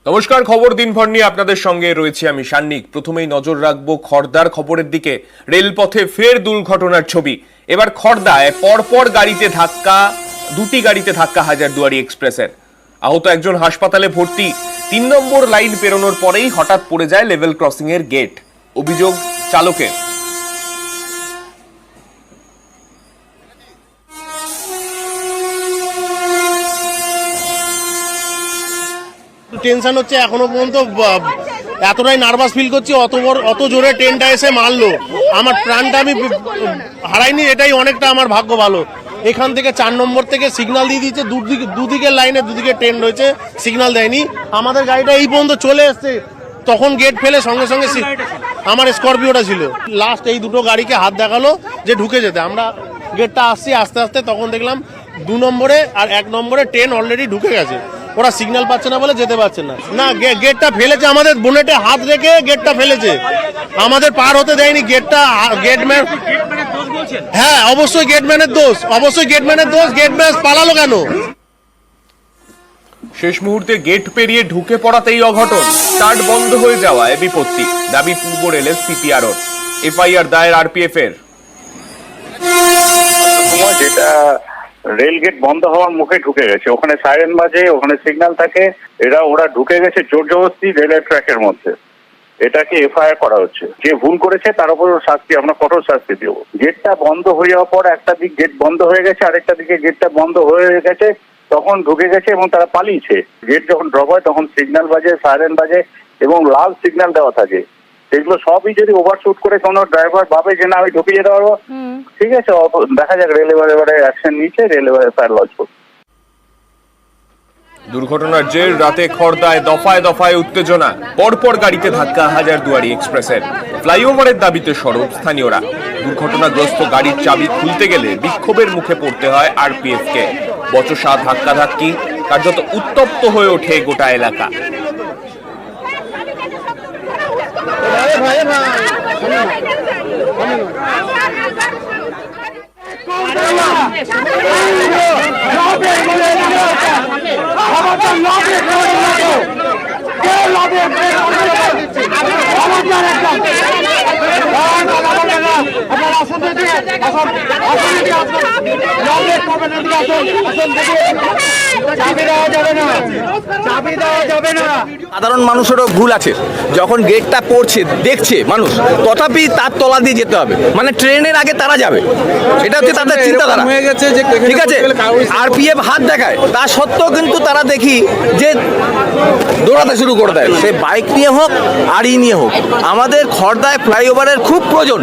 নমস্কার, খবর দিনভর নিয়ে আপনাদের সঙ্গে রয়েছে আমি সান্নিক। প্রথমেই নজর রাখবো খড়দার খবরের দিকে। রেলপথে ফের দুর্ঘটনার ছবি। এবার খড়দায় পরপর দুটি গাড়িতে ধাক্কা হাজারদুয়ারি এক্সপ্রেসের। আহত একজন হাসপাতালে ভর্তি। ৩ নম্বর লাইন পেরোনোর পরেই হঠাৎ পড়ে যায় লেভেল ক্রসিং এর গেট। অভিযোগ চালকের। টেনশন হচ্ছে এখনো পর্যন্ত, এতটাই নার্ভাস ফিল করছি। অত জোরে ট্রেনটা এসে মারলো, আমার প্রাণটা আমি হারাইনি, এটাই অনেকটা আমার ভাগ্য ভালো। এখান থেকে 4 নম্বর থেকে সিগন্যাল দিয়ে দিয়েছে, দুদিকের লাইনে দুদিকে ট্রেন রয়েছে, সিগন্যাল দেয়নি। আমাদের গাড়িটা এই পর্যন্ত চলে এসছে, তখন গেট ফেলে সঙ্গে সঙ্গে আমার স্করপিওটা ছিল। লাস্ট এই দুটো গাড়িকে হাত দেখালো যে ঢুকে যেতে। আমরা গেটটা আসছি আস্তে আস্তে, তখন দেখলাম 2 নম্বরে আর 1 নম্বরে ট্রেন অলরেডি ঢুকে গেছে। ওরা সিগন্যাল পাচ্ছে না বলে যেতে পারছে না। গেটটা ফেলেছে, আমাদের বোনেটে হাত রেখে গেটটা ফেলেছে, আমাদের পার হতে দেয়নি গেটটা। গেটম্যান, হ্যাঁ অবশ্যই গেটম্যানের দোষ, গেটম্যান পালালো কেন? শেষ মুহূর্তে গেট পেরিয়ে ঢুকে পড়াতেই অঘটন। স্টার্ট বন্ধ হয়ে যাওয়ায় বিপত্তি। দাবি পূর্ব রেলের সিপিআরও। এফআইআর দায়ের আরপিএফ এর। যেটা রেল গেট বন্ধ হওয়ার মুখে ঢুকে গেছে, ওখানে সাইরেন বাজে, ওখানে সিগন্যাল থাকে, ওরা ঢুকে গেছে জোর জবরদস্তি রেলের ট্র্যাকের মধ্যে। এটাকে এফআইআর করা হচ্ছে। যে ভুল করেছে তার উপর শাস্তি, আমরা কঠোর শাস্তি দেব। গেটটা বন্ধ হয়ে যাওয়ার পর একটা দিক গেট বন্ধ হয়ে গেছে, আরেকটা দিকে গেটটা বন্ধ হয়ে গেছে, তখন ঢুকে গেছে এবং তারা পালিয়েছে। গেট যখন ড্রপ হয় তখন সিগন্যাল বাজে, সাইরেন বাজে এবং লাল সিগন্যাল দেওয়া থাকে। সেগুলো সবই যদি ওভারশুট করে কোনো ড্রাইভার ভাবে যে না আমি ঢুকে যেতে পারবো, ঠিক আছে, দেখা যাক রেল এবারে অ্যাকশন নিচ্ছে, রেল এবারে তার লজ করবে। দুর্ঘটনার জের রাতে খড়দায় দফায় দফায় উত্তেজনা। পরপর গাড়িতে ধাক্কা হাজারদুয়ারি এক্সপ্রেসের। ফ্লাইওভারের দাবিতে সরব স্থানীয়রা। দুর্ঘটনাগ্রস্ত গাড়ির চাবি খুলতে গেলে বিক্ষোভের মুখে পড়তে হয় আরপিএফ কে। বচসা ধাক্কাধাক্কি, কার্যত উত্তপ্ত হয়ে ওঠে গোটা এলাকা। সাধারণ মানুষেরও ভুল আছে। যখন গেটটা পড়ছে দেখছে মানুষ, তথাপি তার তলা দিয়ে যেতে হবে, মানে ট্রেনের আগে তারা যাবে, এটা হচ্ছে তাদের চিন্তাধারা হয়ে গেছে। ঠিক আছে, আরপিএফ হাত দেখায়, তা সত্ত্বেও কিন্তু তারা দেখি যে দৌড়াতে শুরু করে দেয়। সে বাইক নিয়ে হোক আর নিয়ে হোক, আমাদের খড়দায় ফ্লাইওভারের খুব প্রয়োজন।